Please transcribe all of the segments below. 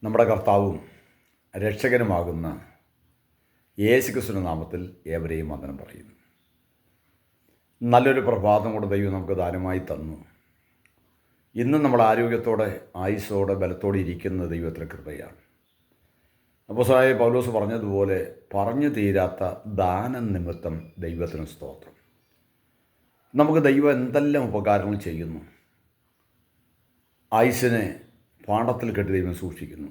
നമ്മുടെ കർത്താവും രക്ഷകനുമാകുന്ന യേശുക്രിസ്തുവിന്റെ നാമത്തിൽ ഏവരെയും വന്ദനം പറയുന്നു. നല്ലൊരു പ്രഭാതം കൂടെ ദൈവം നമുക്ക് ദാനമായി തന്നു. ഇന്നും നമ്മൾ ആരോഗ്യത്തോടെ ആയുസ്സോടെ ബലത്തോടെ ഇരിക്കുന്ന ദൈവത്തിൻ്റെ കൃപയാണ്. അപ്പോസ്തലനായ പൗലോസ് പറഞ്ഞതുപോലെ പറഞ്ഞു തീരാത്ത ദാനം നിമിത്തം ദൈവത്തിന് സ്തോത്രം. നമുക്ക് ദൈവം എന്തെല്ലാം ഉപകാരങ്ങൾ ചെയ്യുന്നു. ആയുസ്സിനെ പാണ്ടത്തിൽ കെട്ടി ദൈവം സൂക്ഷിക്കുന്നു.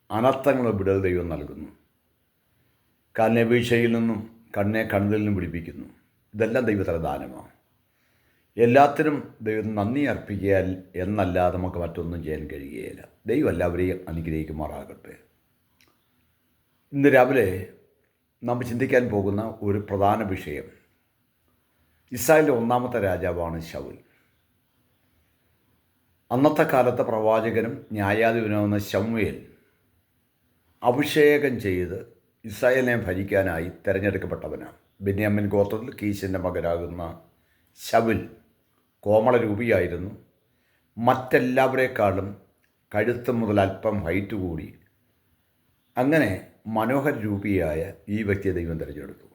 അനർത്ഥങ്ങൾ വിടൽ ദൈവം നൽകുന്നു. കാലിനെ വീഴ്ചയിൽ നിന്നും കണ്ണിനെ കണ്ണിൽ നിന്നും പിടിപ്പിക്കുന്നു. ഇതെല്ലാം ദൈവത്തിൻ്റെ ദാനമാണ്. എല്ലാത്തിനും ദൈവം നന്ദി അർപ്പിക്കുക എന്നല്ലാതെ നമുക്ക് മറ്റൊന്നും ചെയ്യാൻ കഴിയുകയില്ല. ദൈവം എല്ലാവരെയും അനുഗ്രഹിക്കുമാറാകട്ടെ. ഇന്ന് രാവിലെ നാം ചിന്തിക്കാൻ പോകുന്ന ഒരു പ്രധാന വിഷയം, ഇസ്രായേലിലെ ഒന്നാമത്തെ രാജാവാണ് ശൗൽ. അന്നത്തെ കാലത്തെ പ്രവാചകനും ന്യായാധിപനുമാകുന്ന ശമൂവേൽ അഭിഷേകം ചെയ്ത് ഇസ്രായേലിനെ ഭരിക്കാനായി തിരഞ്ഞെടുക്കപ്പെട്ടവനാണ്. ബെന്യാമിൻ ഗോത്രത്തിൽ കീശിൻ്റെ മകനാകുന്ന ശൗൽ കോമളരൂപിയായിരുന്നു. മറ്റെല്ലാവരെക്കാളും കഴുത്ത് മുതൽ അല്പം ഹൈറ്റ് കൂടി. അങ്ങനെ മനോഹര രൂപിയായ ഈ വ്യക്തിയെ ദൈവം തിരഞ്ഞെടുത്തു.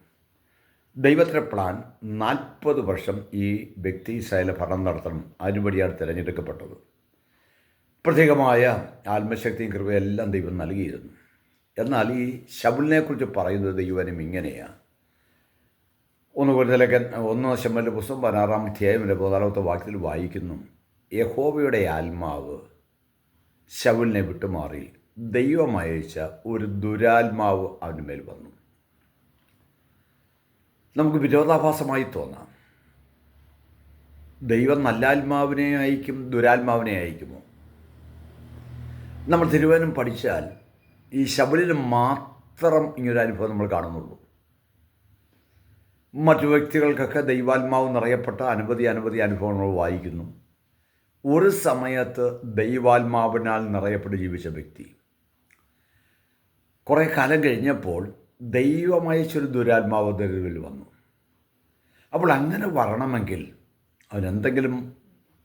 ദൈവത്തിൻ്റെ പ്ലാൻ 40 വർഷം ഈ വ്യക്തി ഇസ്രായേലിൽ ഭരണം നടത്തണം. അതിനുവേണ്ടിയാണ് തിരഞ്ഞെടുക്കപ്പെട്ടത്. പ്രത്യേകമായ ആത്മശക്തിയും കൃപയെല്ലാം ദൈവം നൽകിയിരുന്നു. എന്നാൽ ഈ ശൗലിനെക്കുറിച്ച് പറയുന്നത് ദൈവനും ഇങ്ങനെയാണ്. 1 ശമൂവേലിന്റെ പുസ്തകം 16-ാം അധ്യായം 14-ാമത്തെ വാക്യത്തിൽ വായിക്കുന്നു, യഹോവയുടെ ആത്മാവ് ശൗലിനെ വിട്ടുമാറി ദൈവം അയച്ച ഒരു ദുരാത്മാവ് അവൻ്റെ മേൽ വന്നു. നമുക്ക് വിരോധാഭാസമായി തോന്നാം. ദൈവം നല്ല ആത്മാവിനെ അയക്കും, ദുരാത്മാവിനെ അയക്കുമോ? നമ്മൾ തിരുവചനം പഠിച്ചാൽ ഈ ശൗലിന് മാത്രം ഇങ്ങനൊരു അനുഭവം നമ്മൾ കാണുന്നുള്ളൂ. മറ്റു വ്യക്തികൾക്കൊക്കെ ദൈവാത്മാവ് നിറയപ്പെട്ട അനവധി അനുഭവങ്ങൾ വായിക്കുന്നു. ഒരു സമയത്ത് ദൈവാത്മാവിനാൽ നിറയപ്പെട്ട് ജീവിച്ച വ്യക്തി കുറേ കാലം കഴിഞ്ഞപ്പോൾ ദൈവമയച്ചൊരു ദുരാത്മാവ് നിലവിൽ വന്നു. അപ്പോൾ അങ്ങനെ വരണമെങ്കിൽ അതിനെന്തെങ്കിലും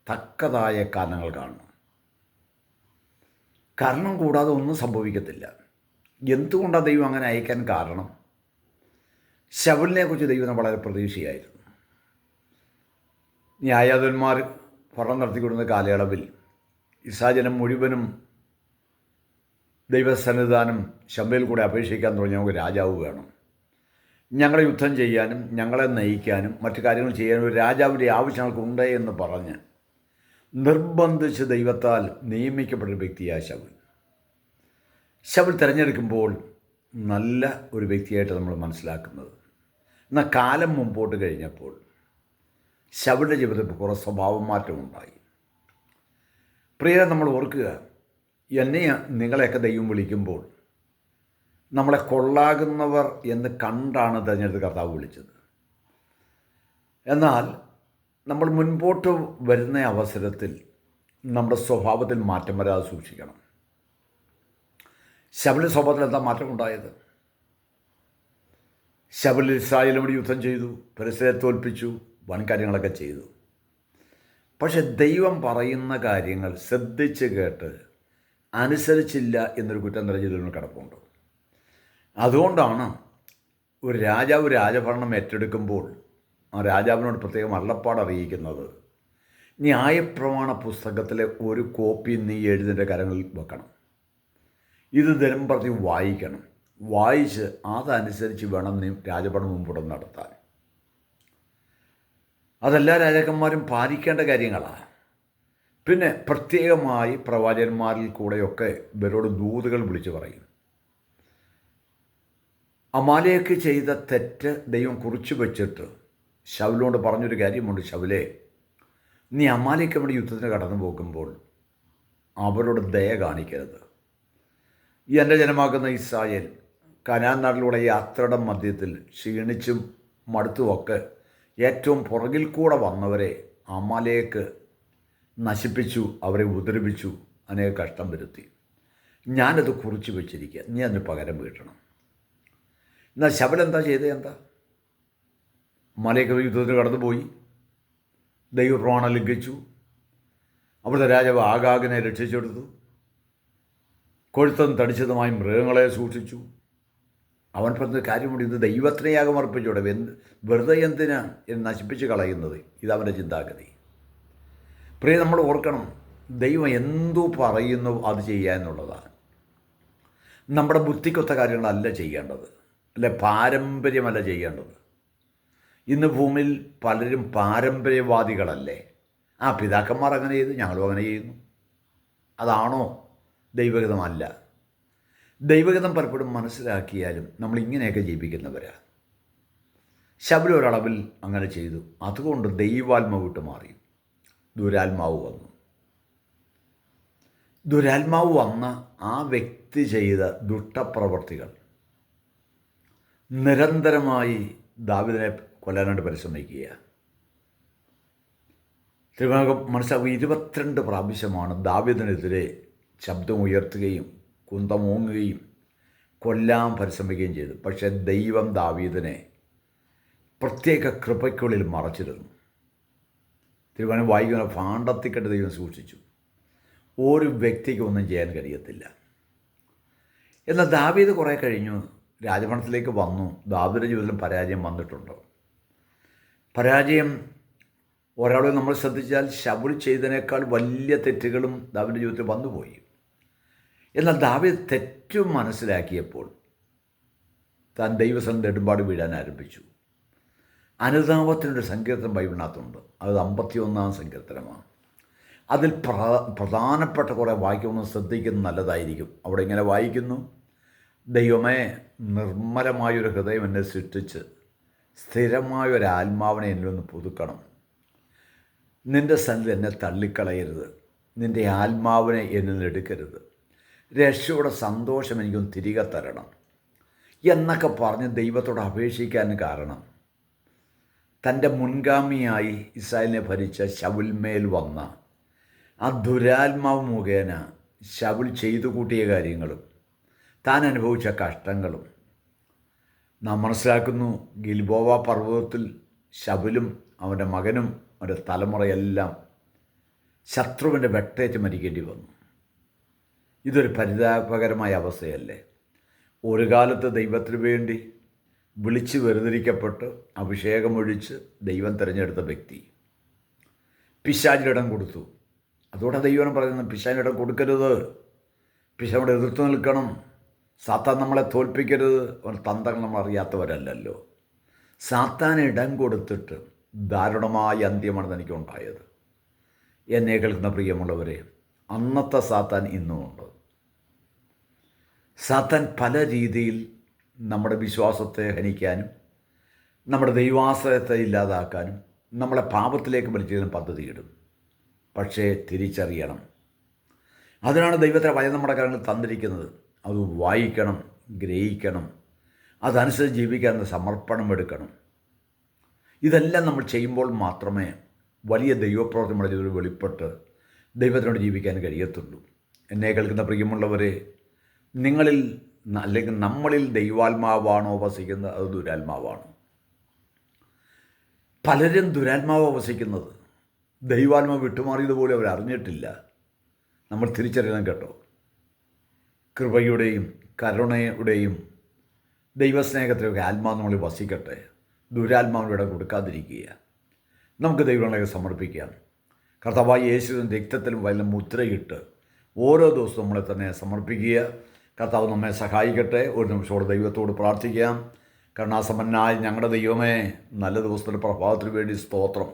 തക്കതായ കാരണങ്ങൾ കാണണം. കാരണം കൂടാതെ ഒന്നും സംഭവിക്കത്തില്ല. എന്തുകൊണ്ടാണ് ദൈവം അങ്ങനെ അയക്കാൻ കാരണം? ശൗലിനെക്കുറിച്ച് ദൈവം വളരെ പ്രതീക്ഷയായിരുന്നു. ന്യായാധിപന്മാർ ഭരണം നടത്തിക്കൊടുന്ന കാലയളവിൽ ഇസ്രായേൽ മുഴുവനും ദൈവസന്നിധാനം ശമൂവേൽ കൂടെ അപേക്ഷിക്കാൻ തുടങ്ങി, നമുക്ക് രാജാവ് വേണം, ഞങ്ങളെ യുദ്ധം ചെയ്യാനും ഞങ്ങളെ നയിക്കാനും മറ്റു കാര്യങ്ങൾ ചെയ്യാനും ഒരു രാജാവിൻ്റെ ആവശ്യം ഞങ്ങൾക്കുണ്ട് എന്ന് പറഞ്ഞ് നിർബന്ധിച്ച് ദൈവത്താൽ നിയമിക്കപ്പെട്ട വ്യക്തിയായ ശൗൽ തിരഞ്ഞെടുക്കുമ്പോൾ നല്ല ഒരു വ്യക്തിയായിട്ട് നമ്മൾ മനസ്സിലാക്കുന്നത്. എന്നാൽ കാലം മുമ്പോട്ട് കഴിഞ്ഞപ്പോൾ ശൗലിൻ്റെ ജീവിതത്തിൽ കുറേ സ്വഭാവ മാറ്റമുണ്ടായി. പ്രിയരെ, നമ്മൾ ഓർക്കുക, എന്നെ നിങ്ങളെയൊക്കെ ദൈവം വിളിക്കുമ്പോൾ നമ്മളെ കൊള്ളാകുന്നവർ എന്ന് കണ്ടാണ് തിരഞ്ഞെടുത്ത് കർത്താവ് വിളിച്ചത്. എന്നാൽ നമ്മൾ മുൻപോട്ട് വരുന്ന അവസരത്തിൽ നമ്മുടെ സ്വഭാവത്തിൽ മാറ്റം വരാതെ സൂക്ഷിക്കണം. ശൗലിന്റെ സ്വഭാവത്തിൽ എന്താ മാറ്റമുണ്ടായത്? ശൗൽ ഇസ്രായേലിനോട് യുദ്ധം ചെയ്തു, ഫെലിസ്ത്യരെ തോൽപ്പിച്ചു, വൻ കാര്യങ്ങളൊക്കെ ചെയ്തു. പക്ഷെ ദൈവം പറയുന്ന കാര്യങ്ങൾ ശ്രദ്ധിച്ച് കേട്ട് അനുസരിച്ചില്ല എന്നൊരു കുറ്റം നിറഞ്ഞതിൽ കിടപ്പുണ്ട്. അതുകൊണ്ടാണ് ഒരു രാജാവ് രാജഭരണം ഏറ്റെടുക്കുമ്പോൾ ആ രാജാവിനോട് പ്രത്യേകം അരുളപ്പാട് അറിയിക്കുന്നത്, ന്യായപ്രമാണ പുസ്തകത്തിലെ ഒരു കോപ്പി നീ എഴുതിൻ്റെ കരങ്ങളിൽ വെക്കണം. ഇത് ദിനംപ്രതി വായിക്കണം. വായിച്ച് അതനുസരിച്ച് വേണം നീ രാജഭരണം മുമ്പോട്ട് നടത്താൻ. അതെല്ലാ രാജാക്കന്മാരും പാലിക്കേണ്ട കാര്യങ്ങളാണ്. പിന്നെ പ്രത്യേകമായി പ്രവാചകന്മാരിൽ കൂടെയൊക്കെ ഇവരോട് ദൂതുകൾ വിളിച്ചു പറയും. അമാലേക്ക് ചെയ്ത തെറ്റ് ദൈവം കുറിച്ച് വെച്ചിട്ട് ശൗലിനോട് പറഞ്ഞൊരു കാര്യമുണ്ട്, ശൗലേ, നീ അമാലേക്ക് വേണ്ടി യുദ്ധത്തിന് കടന്നു പോകുമ്പോൾ അവരോട് ദയ കാണിക്കരുത്. എൻ്റെ ജനമാകുന്ന ഇസ്രായേൽ കനാൻ നാട്ടിലൂടെ യാത്രയുടെ മധ്യത്തിൽ ക്ഷീണിച്ചും മടുത്തുമൊക്കെ ഏറ്റവും പുറകിൽ കൂടെ വന്നവരെ അമാലേക്ക് നശിപ്പിച്ചു, അവരെ ഉപദ്രവിച്ചു, അനേക കഷ്ടം വരുത്തി. ഞാനത് കുറിച്ച് വെച്ചിരിക്കുക, നീ അതിന് പകരം വീട്ടണം. എന്നാൽ ശൗൽ എന്താ ചെയ്തത്? എന്താ മലയൊക്കെ യുദ്ധത്തിന് കടന്നുപോയി, ദൈവപ്രമാണം ലംഘിച്ചു. അവിടുത്തെ രാജാവ് ആഗാഗിനെ രക്ഷിച്ചെടുത്തു. കൊഴുത്തതും തടിച്ചതുമായി മൃഗങ്ങളെ സൂക്ഷിച്ചു. അവൻ പറഞ്ഞ കാര്യമുണ്ട്, ഇത് ദൈവത്തിനെയാകും അർപ്പിച്ചൂടെ, വെറുതെ എന്തിനാ എന്ന് നശിപ്പിച്ച് കളയുന്നത്, ഇതവൻ്റെ ചിന്താഗതി. പ്രിയ, നമ്മൾ ഓർക്കണം, ദൈവം എന്തു പറയുന്നു അത് ചെയ്യുക എന്നുള്ളതാണ്. നമ്മുടെ ബുദ്ധിക്കൊത്ത കാര്യങ്ങളല്ല ചെയ്യേണ്ടത്, അല്ലെ പാരമ്പര്യമല്ല ചെയ്യേണ്ടത്. ഇന്ന് ഭൂമിയിൽ പലരും പാരമ്പര്യവാദികളല്ലേ. പിതാക്കന്മാർ അങ്ങനെ ചെയ്തു, ഞങ്ങളും അങ്ങനെ ചെയ്യുന്നു. അതാണോ ദൈവഹിതമല്ല. ദൈവഹിതം പലപ്പോഴും മനസ്സിലാക്കിയാലും നമ്മൾ ഇങ്ങനെയൊക്കെ ജീവിക്കുന്നവരാണ്. ശബരി ഒരളവിൽ അങ്ങനെ ചെയ്തു, അതുകൊണ്ട് ദൈവാത്മാവ് വിട്ടു മാറി, ദുരാത്മാവ് വന്നു. ദുരാത്മാവ് വന്ന ആ വ്യക്തി ചെയ്ത ദുഷ്ടപ്രവർത്തികൾ നിരന്തരമായി ദാവീദിനെ കൊല്ലാനായിട്ട് പരിശ്രമിക്കുക. തിരുവനന്തപുരം മനസ്സിലാക്കുക, 22 പ്രാവശ്യമാണ് ദാവീദിനെതിരെ ശബ്ദം ഉയർത്തുകയും കുന്തമോങ്ങുകയും കൊല്ലാൻ പരിശ്രമിക്കുകയും ചെയ്തു. പക്ഷേ ദൈവം ദാവീദിനെ പ്രത്യേക കൃപയ്ക്കുള്ളിൽ മറച്ചിരുന്നു. തിരുവനന്തപുരം വായിക്കുന്ന ഭാണ്ഡത്തിക്കെട്ട് ദൈവം സൂക്ഷിച്ചു. ഒരു വ്യക്തിക്ക് ഒന്നും ചെയ്യാൻ കഴിയത്തില്ല. എന്നാൽ ദാവീദ് കുറേ കഴിഞ്ഞു രാജഭരണത്തിലേക്ക് വന്നു. ദാവീദിൻ്റെ ജീവിതത്തിലും പരാജയം വന്നിട്ടുണ്ട്. പരാജയം ഒരാളെ നമ്മൾ ശ്രദ്ധിച്ചാൽ ശൗൽ ചെയ്തതിനേക്കാൾ വലിയ തെറ്റുകളും ദാവീദിൻ്റെ ജീവിതത്തിൽ വന്നുപോയി. എന്നാൽ ദാവീദ് തെറ്റും മനസ്സിലാക്കിയപ്പോൾ താൻ ദൈവസന്നിധിയിൽ നെടുമ്പാട് വീഴാൻ ആരംഭിച്ചു. അനുതാപത്തിനൊരു സങ്കീർത്തനം ബൈബിളിനകത്തുണ്ട്. അത് 51-ാം സങ്കീർത്തനമാണ്. അതിൽ പ്രധാനപ്പെട്ട കുറേ വാക്യമൊന്നും ശ്രദ്ധിക്കുന്നത് നല്ലതായിരിക്കും. അവിടെ ഇങ്ങനെ വായിക്കുന്നു: ദൈവമേ, നിർമ്മലമായൊരു ഹൃദയം എന്നെ സൃഷ്ടിച്ച് സ്ഥിരമായൊരു ആത്മാവിനെ എന്നിലൊന്ന് പുതുക്കണം. നിൻ്റെ സന്നിധി എന്നെ തള്ളിക്കളയരുത്, നിൻ്റെ ആത്മാവിനെ എന്നിൽ എടുക്കരുത്. രക്ഷയുടെ സന്തോഷം എനിക്കൊന്ന് തിരികെ തരണം എന്നൊക്കെ പറഞ്ഞ് ദൈവത്തോട് അപേക്ഷിക്കാൻ കാരണം തൻ്റെ മുൻഗാമിയായി ഇസ്രായേലിനെ ഭരിച്ച ശൗൽമേൽ വന്ന ആ ദുരാത്മാവ് മുഖേന ശൗൽ ചെയ്തു കൂട്ടിയ കാര്യങ്ങളും താൻ അനുഭവിച്ച കഷ്ടങ്ങളും നാം മനസ്സിലാക്കുന്നു. ഗിൽബോവ പർവ്വതത്തിൽ ശൗലും അവൻ്റെ മകനും അവൻ്റെ തലമുറയെല്ലാം ശത്രുവിൻ്റെ വെട്ടേറ്റ് മരിക്കേണ്ടി വന്നു. ഇതൊരു പരിതാപകരമായ അവസ്ഥയല്ലേ? ഒരു കാലത്ത് ദൈവത്തിന് വേണ്ടി വിളിച്ച് വേർതിരിക്കപ്പെട്ട് അഭിഷേകമൊഴിച്ച് ദൈവം തിരഞ്ഞെടുത്ത വ്യക്തി പിശാചിനിടം കൊടുത്തു. അതോടെ ദൈവം പറയുന്നത്, പിശാചിനിടം കൊടുക്കരുത്, പിശാചിനോട് എതിർത്ത് നിൽക്കണം, സാത്താൻ നമ്മളെ തോൽപ്പിക്കരുത്. അവൻ തന്ത്രങ്ങൾ നമ്മൾ അറിയാത്തവരല്ലല്ലോ. സാത്താൻ ഇടം കൊടുത്തിട്ട് ദാരുണമായ അന്ത്യമാണ് തനിക്കുണ്ടായത്. എന്നെ കേൾക്കുന്ന പ്രിയമുള്ളവരെ, അന്നത്തെ സാത്താൻ ഇന്നുമുണ്ട്. സാത്താൻ പല രീതിയിൽ നമ്മുടെ വിശ്വാസത്തെ ഹനിക്കാനും നമ്മുടെ ദൈവാശ്രയത്തെ ഇല്ലാതാക്കാനും നമ്മളെ പാപത്തിലേക്ക് വലിച്ചതിനും പദ്ധതിയിടും. പക്ഷേ തിരിച്ചറിയണം, അതിനാണ് ദൈവത്തെ വചനം നമ്മുടെ കാര്യങ്ങൾ തന്നിരിക്കുന്നത്. അത് വായിക്കണം, ഗ്രഹിക്കണം, അതനുസരിച്ച് ജീവിക്കാൻ സമർപ്പണം എടുക്കണം. ഇതെല്ലാം നമ്മൾ ചെയ്യുമ്പോൾ മാത്രമേ വലിയ ദൈവപ്രവൃത്തി നമ്മുടെ ജീവിതത്തിൽ വെളിപ്പെട്ട് ദൈവത്തിനോട് ജീവിക്കാൻ കഴിയത്തുള്ളൂ. എന്നെ കേൾക്കുന്ന പ്രിയമുള്ളവരെ, നിങ്ങളിൽ അല്ലെങ്കിൽ നമ്മളിൽ ദൈവാത്മാവാണോ വസിക്കുന്നത്, അത് ദുരാത്മാവാണോ? പലരും ദുരാത്മാവ് വസിക്കുന്നത്, ദൈവാത്മാവ് വിട്ടുമാറിയതുപോലെ അവർ അറിഞ്ഞിട്ടില്ല. നമ്മൾ തിരിച്ചറിയണം കേട്ടോ. കൃപയുടെയും കരുണയുടെയും ദൈവസ്നേഹത്തിലൊക്കെ ആത്മാവ് നമ്മളിൽ വസിക്കട്ടെ. ദുരാത്മാവിനിടെ കൊടുക്കാതിരിക്കുക. നമുക്ക് ദൈവങ്ങളെ സമർപ്പിക്കാം. കർത്താവായ യേശുവിൻ്റെ രക്തത്തിലും വല്ല മുദ്രയിട്ട് ഓരോ ദിവസവും നമ്മളെ തന്നെ സമർപ്പിക്കുക. കർത്താവ് നമ്മെ സഹായിക്കട്ടെ. ഒരു നിമിഷത്തോടെ ദൈവത്തോട് പ്രാർത്ഥിക്കാം. കരുണാസമ്പന്നനായ ഞങ്ങളുടെ ദൈവമേ, നല്ല ദിവസത്തിൻ്റെ പ്രഭാതത്തിന് വേണ്ടി സ്തോത്രം.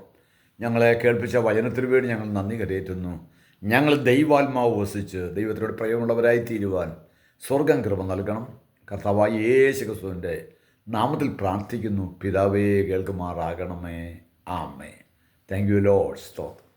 ഞങ്ങളെ കേൾപ്പിച്ച വചനത്തിന് വേണ്ടി ഞങ്ങൾ നന്ദി കരയേറ്റുന്നു. ഞങ്ങൾ ദൈവാത്മാവ് വസിച്ച് ദൈവത്തിനോട് പ്രയമുള്ളവരായി തീരുവാൻ സ്വർഗം കൃപ നൽകണം. കർത്താവായ യേശു ക്രിസ്തുവിൻ്റെ നാമത്തിൽ പ്രാർത്ഥിക്കുന്നു. പിതാവേ, കേൾക്കുമാറാകണമേ. ആമേൻ. Thank you Lord. സ്തോത്രം.